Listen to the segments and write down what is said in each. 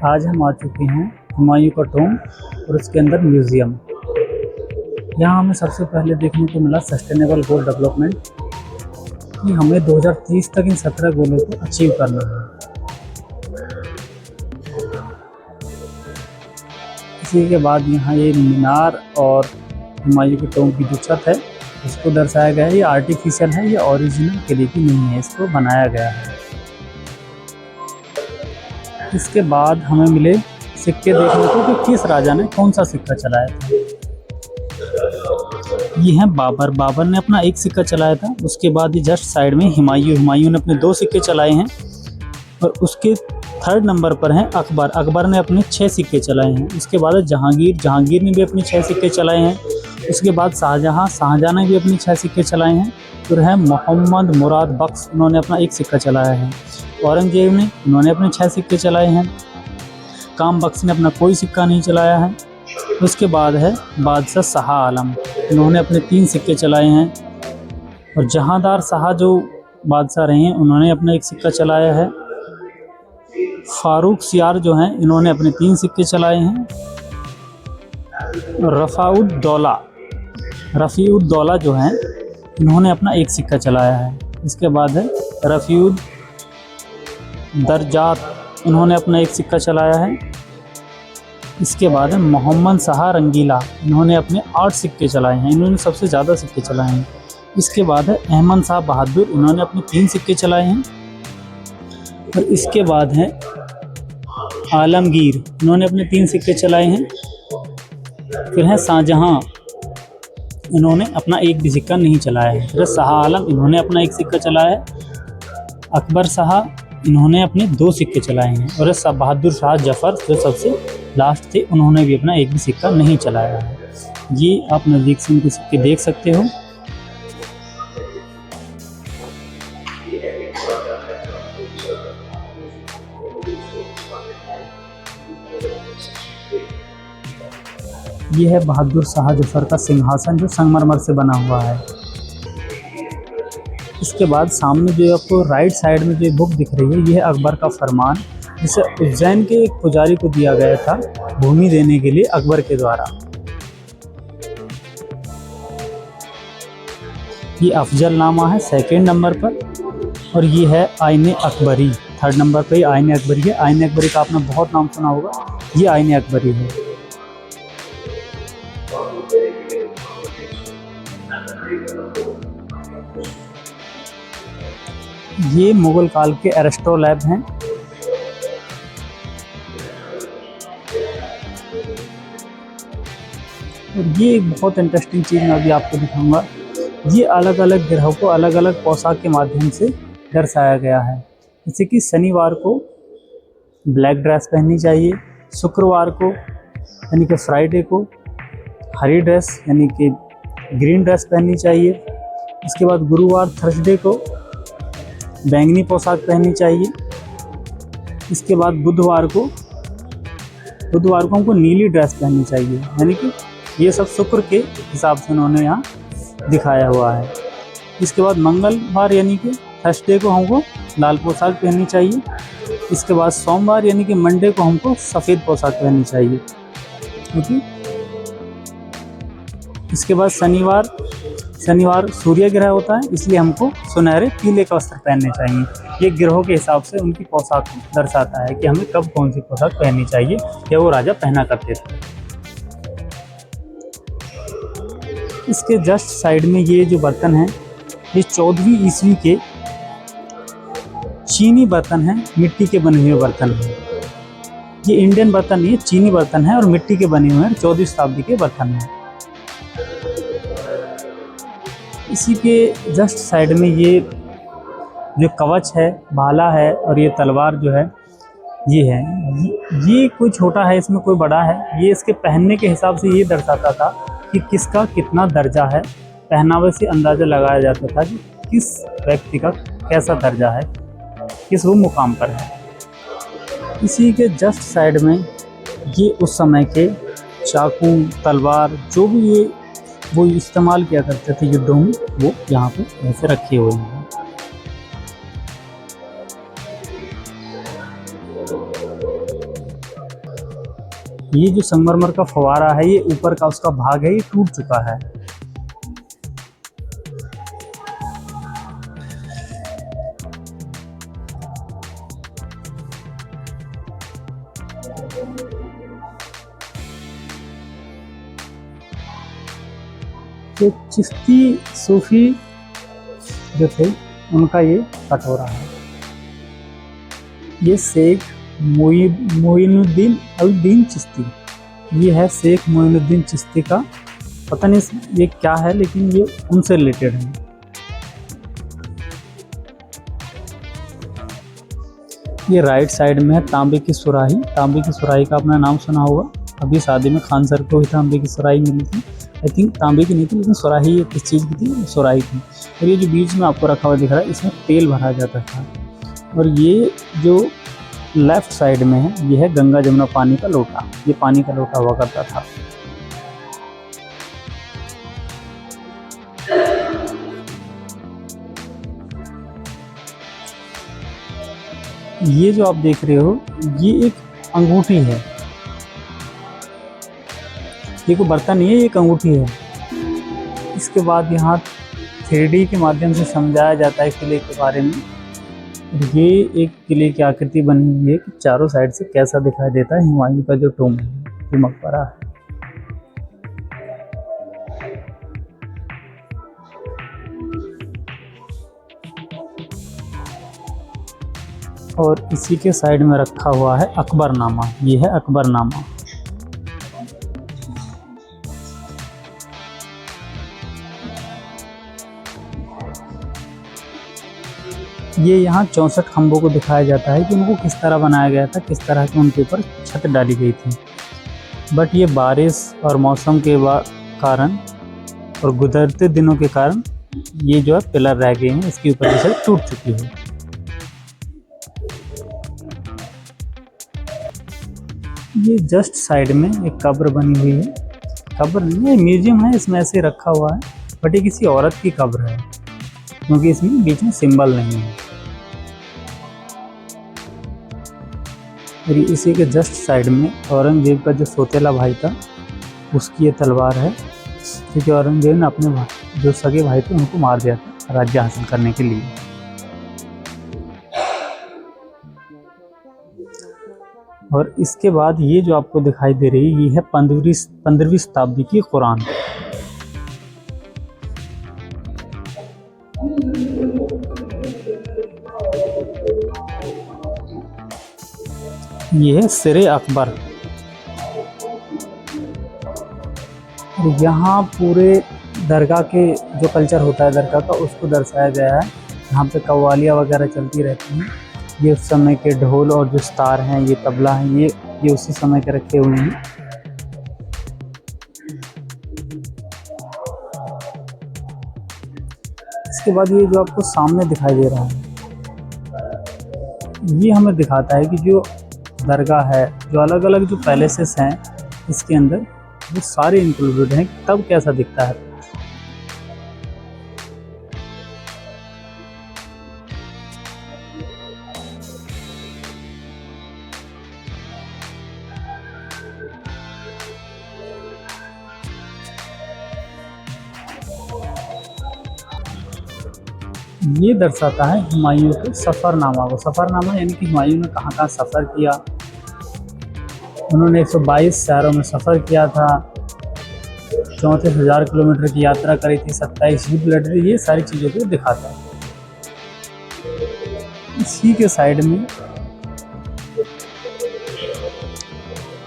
आज हम आ चुके हैं हुमायूं का टॉम और उसके अंदर म्यूज़ियम। यहाँ हमें सबसे पहले देखने को मिला सस्टेनेबल गोल डेवलपमेंट, कि हमें 2030 तक इन 17 गोलों को अचीव करना है। इसी के बाद यहाँ ये मीनार और हुमायूं के टॉम की जो छत है उसको दर्शाया गया है। ये आर्टिफिशियल है, ये ओरिजिनल किले की नहीं है, इसको बनाया गया है। इसके बाद हमें मिले सिक्के देखने को कि किस राजा ने कौन सा सिक्का चलाया था। ये है बाबर ने अपना एक सिक्का चलाया था। उसके बाद ये जस्ट साइड में हुमायूं ने अपने 2 सिक्के चलाए हैं। और उसके 3rd नंबर पर हैं अकबर ने अपने 6 सिक्के चलाए हैं। उसके बाद जहांगीर ने भी अपने 6 सिक्के चलाए हैं। उसके बाद शाहजहाँ ने भी अपने 6 सिक्के चलाए हैं। फिर है मोहम्मद मुराद बख्श, उन्होंने अपना 1 सिक्का चलाया है। औरंगजेब ने इन्होंने अपने 6 सिक्के चलाए हैं। काम बख्श ने अपना कोई सिक्का नहीं चलाया है। उसके बाद है बादशाह शाह आलम, इन्होंने अपने 3 सिक्के चलाए हैं। और जहांदार शाह जो बादशाह रहे हैं उन्होंने अपना 1 सिक्का चलाया है। फारूक सियार जो हैं इन्होंने अपने 3 सिक्के चलाए हैं। रफ़ीउद्दौला जो हैं इन्होंने अपना 1 सिक्का चलाया है। इसके बाद है रफ़ीउद्दरजात, इन्होंने अपना 1 सिक्का चलाया है। इसके बाद है मोहम्मद शाह रंगीला, इन्होंने अपने 8 सिक्के चलाए हैं, इन्होंने सबसे ज़्यादा सिक्के चलाए हैं। इसके बाद है अहमद शाह बहादुर, इन्होंने अपने 3 सिक्के चलाए हैं। और इसके बाद है आलमगीर, इन्होंने अपने 3 सिक्के चलाए हैं। फिर है शाहजहाँ, इन्होंने अपना 1 भी सिक्का नहीं चलाया है। फिर शाह आलम, इन्होंने अपना 1 सिक्का चलाया है। अकबर शाह, इन्होंने अपने 2 सिक्के चलाए हैं। और बहादुर शाह जफ़र जो सबसे लास्ट थे, उन्होंने भी अपना 1 भी सिक्का नहीं चलाया है। ये आप नज़दीक से इनके सिक्के देख सकते हो। ये है बहादुर शाह जफर का सिंहासन जो संगमरमर से बना हुआ है। इसके बाद सामने जो आपको राइट साइड में जो बुक दिख रही है, ये है अकबर का फरमान, जिसे उज्जैन के एक पुजारी को दिया गया था भूमि देने के लिए अकबर के द्वारा। ये अफजलनामा है 2nd नंबर पर। और ये है आईने अकबरी, 3rd नंबर पर। ये आईने अकबरी है। आईने अकबरी का आपने बहुत नाम सुना होगा, ये आईने अकबरी है। ये मुगल काल के एस्ट्रोलैब हैं। और ये एक बहुत इंटरेस्टिंग चीज़ मैं अभी आपको दिखाऊंगा। ये अलग अलग ग्रहों को अलग अलग पोशाक के माध्यम से दर्शाया गया है। जैसे कि शनिवार को ब्लैक ड्रेस पहननी चाहिए, शुक्रवार को यानी कि फ्राइडे को हरी ड्रेस यानी कि ग्रीन ड्रेस पहननी चाहिए। इसके बाद गुरुवार थर्सडे को बैंगनी पोशाक पहननी चाहिए। इसके बाद बुधवार को हमको नीली ड्रेस पहननी चाहिए। यानी कि ये सब शुक्र के हिसाब से उन्होंने यहाँ दिखाया हुआ है। इसके बाद मंगलवार यानी कि थर्सडे को हमको लाल पोशाक पहननी चाहिए। इसके बाद सोमवार यानी कि मंडे को हमको सफ़ेद पोशाक पहननी चाहिए। ओके। इसके बाद शनिवार सूर्य ग्रह होता है, इसलिए हमको सुनहरे पीले का वस्त्र पहनने चाहिए। ये ग्रहों के हिसाब से उनकी पोशाक दर्शाता है कि हमें कब कौन सी पोशाक पहननी चाहिए, या वो राजा पहना करते थे। इसके जस्ट साइड में ये जो बर्तन हैं, ये 14वीं ईस्वी के चीनी बर्तन हैं, मिट्टी के बने हुए बर्तन हैं। ये इंडियन बर्तन नहीं है, चीनी बर्तन है और मिट्टी के बने हुए हैं, 14वीं शताब्दी के बर्तन हैं। इसी के जस्ट साइड में ये जो कवच है, भाला है और ये तलवार जो है ये है। ये कोई छोटा है, इसमें कोई बड़ा है। ये इसके पहनने के हिसाब से ये दर्शाता था कि किसका कितना दर्जा है। पहनावे से अंदाज़ा लगाया जाता था कि किस व्यक्ति का कैसा दर्जा है, किस वो मुकाम पर है। इसी के जस्ट साइड में ये उस समय के चाकू, तलवार जो भी ये वो इस्तेमाल किया करते थे युद्धों में, वो यहाँ पे ऐसे रखे हुए हैं। ये जो संगमरमर का फव्वारा है, ये ऊपर का उसका भाग है, ये टूट चुका है। तो चिश्ती सूफी जो थे उनका ये कटोरा है। ये शेख मोइनुद्दीन अल दीन चिश्ती, ये है शेख मोइनुद्दीन चिश्ती का। पता नहीं ये क्या है, लेकिन ये उनसे रिलेटेड है। ये राइट साइड में है तांबे की सुराही। तांबे की सुराही का आपने नाम सुना होगा, अभी शादी में खान सर को ही तांबे की सुराही मिली थी। आई थिंक तांबे की नहीं थी, लेकिन सुराही किस चीज़ की थी, सुराही थी। और ये जो बीच में आपको रखा हुआ दिख रहा है, इसमें तेल भरा जाता था। और ये जो लेफ्ट साइड में है, ये है गंगा जमुना पानी का लोटा। ये पानी का लोटा हुआ करता था। ये जो आप देख रहे हो, ये एक अंगूठी है। ये कोई बर्तन नहीं है, ये एक अंगूठी है। इसके बाद यहाँ 3D के माध्यम से समझाया जाता है किले के बारे में। ये एक किले की आकृति बनी हुई है कि चारों साइड से कैसा दिखाई देता है हुमायूं का जो टूम है, जो मकबरा है। और इसी के साइड में रखा हुआ है अकबरनामा। ये है अकबरनामा। ये यहाँ 64 खंभों को दिखाया जाता है कि उनको किस तरह बनाया गया था, किस तरह के उनके ऊपर छत डाली गई थी। बट ये बारिश और मौसम के कारण और गुजरते दिनों के कारण ये जो है पिलर रह गए हैं, इसके ऊपर से टूट चुकी है। ये जस्ट साइड में एक कब्र बनी हुई है। कब्र नहीं है, म्यूजियम है, इसमें ऐसे रखा हुआ है। बट ये किसी औरत की कब्र है, क्योंकि इसमें बीच में सिंबल नहीं है। और इसी के जस्ट साइड में औरंगजेब का जो सौतेला भाई था, उसकी ये तलवार है, क्योंकि औरंगजेब ने अपने जो सगे भाई थे उनको मार दिया था राज्य हासिल करने के लिए। और इसके बाद ये जो आपको दिखाई दे रही है, ये है 15वीं शताब्दी की कुरान। ये है सिरे अकबर। यहाँ पूरे दरगाह के जो कल्चर होता है दरगाह का, उसको दर्शाया गया है। यहाँ पे कव्वालियाँ वगैरह चलती रहती हैं। ये उस समय के ढोल और जो सितार हैं, ये तबला हैं, ये उसी समय के रखे हुए हैं। इसके बाद ये जो आपको सामने दिखाई दे रहा है, ये हमें दिखाता है कि जो दरगाह है, जो अलग अलग जो पैलेसेस हैं इसके अंदर, वो सारे इंक्लूडेड हैं, तब कैसा दिखता है। ये दर्शाता है हुमायूं के सफ़रनामा को। सफ़रनामा यानी कि हुमायूं ने कहाँ कहाँ सफ़र किया। उन्होंने 122 शहरों में सफ़र किया था, 34,000 किलोमीटर की यात्रा करी थी, 27 युद्ध लड़े थे। ये सारी चीज़ों को दिखाता है। इसी के साइड में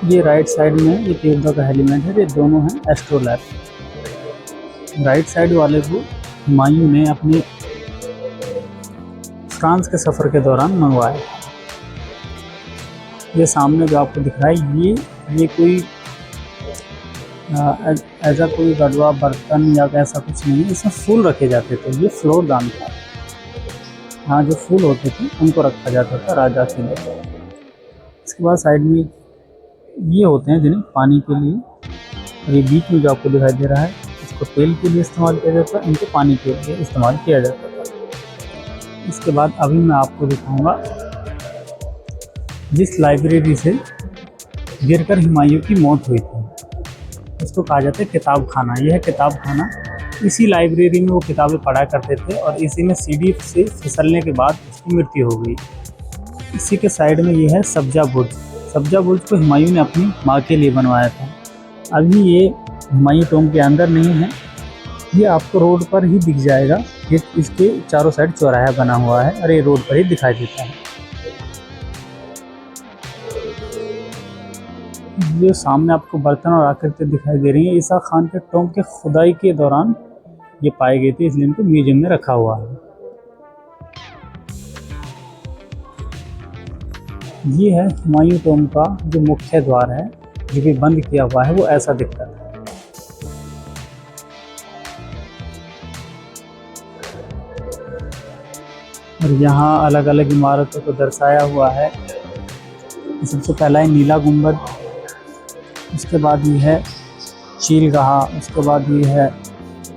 ये राइट साइड में एक युद्ध का एलिमेंट है। ये दोनों हैं एस्ट्रोलैब। राइट साइड वाले को हुमायूं ने अपने फ्रांस के सफ़र के दौरान मंगवाया। ये सामने जो आपको दिख रहा है, ये कोई ऐसा कोई गढ़वा बर्तन या ऐसा कुछ नहीं है। इसमें फूल रखे जाते थे। ये फ्लोर दान था। हाँ, जो फूल होते थे उनको रखा जाता था राजा के लिए। इसके बाद साइड में ये होते हैं जिन्हें पानी के लिए, और ये बीच में जो आपको दिखाई दे रहा है, इसको तेल के लिए इस्तेमाल किया जाता है, इनको पानी के लिए इस्तेमाल किया जाता था। इसके बाद अभी मैं आपको दिखाऊंगा जिस लाइब्रेरी से गिरकर हुमायूं की मौत हुई थी। इसको कहा जाता है किताब खाना। यह है किताब खाना। इसी लाइब्रेरी में वो किताबें पढ़ा करते थे और इसी में सीढ़ी से फिसलने के बाद उसकी मृत्यु हो गई। इसी के साइड में ये है सब्जा बुर्ज। सब्जा बुर्ज को हुमायूं ने अपनी माँ के लिए बनवाया था। अभी ये हुमायूं टॉम्ब के अंदर नहीं है, ये आपको रोड पर ही दिख जाएगा। ये इसके चारों साइड चौराहा बना हुआ है और ये रोड पर ही दिखाई देता है। ये सामने आपको बर्तन और आकृति दिखाई दे रही है। ईसा खान के टॉम्ब के खुदाई के दौरान ये पाए गए थे, इसलिए इनको म्यूजियम में रखा हुआ है। ये है हुमायूं टॉम्ब का जो मुख्य द्वार है, जो भी बंद किया हुआ है, वो ऐसा दिखता है। और यहाँ अलग अलग इमारतों को दर्शाया हुआ है। सबसे पहला है नीला गुंबद, उसके बाद ये है चीलगाह, उसके बाद ये है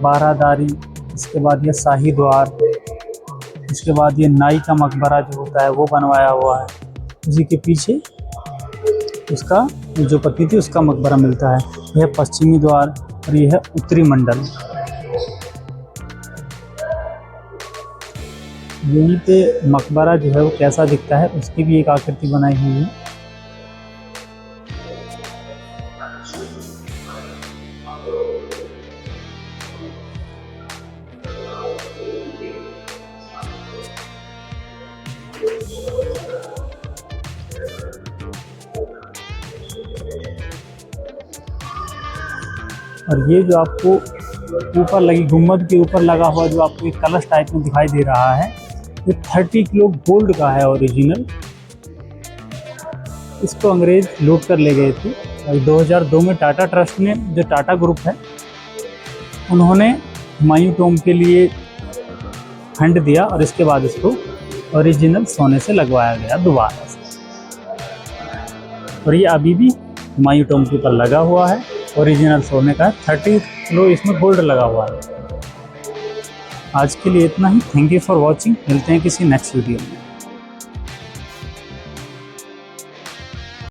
बारादारी, इसके बाद ये शाही द्वार, इसके बाद ये नाई का मकबरा जो होता है वो बनवाया हुआ है। उसी के पीछे उसका जो पत्नी थी उसका मकबरा मिलता है। यह पश्चिमी द्वार और यह है उत्तरी मंडल। यहीं पे मकबरा जो है वो कैसा दिखता है उसकी भी एक आकृति बनाई हुई है। और ये जो आपको ऊपर लगी गुम्बद के ऊपर लगा हुआ जो आपको एक कलश टाइप में दिखाई दे रहा है, ये 30 किलो गोल्ड का है ओरिजिनल। इसको अंग्रेज लूट कर ले गए थे और 2002 में टाटा ट्रस्ट ने, जो टाटा ग्रुप है, उन्होंने हुमायूं टॉम्ब के लिए फंड दिया और इसके बाद इसको ओरिजिनल सोने से लगवाया गया दोबारा से। और ये अभी भी हुमायूं टॉम्ब के ऊपर लगा हुआ है, ओरिजिनल सोने का 30 किलो इसमें गोल्ड लगा हुआ है। आज के लिए इतना ही। Thank you for watching. मिलते हैं किसी नेक्स्ट वीडियो में।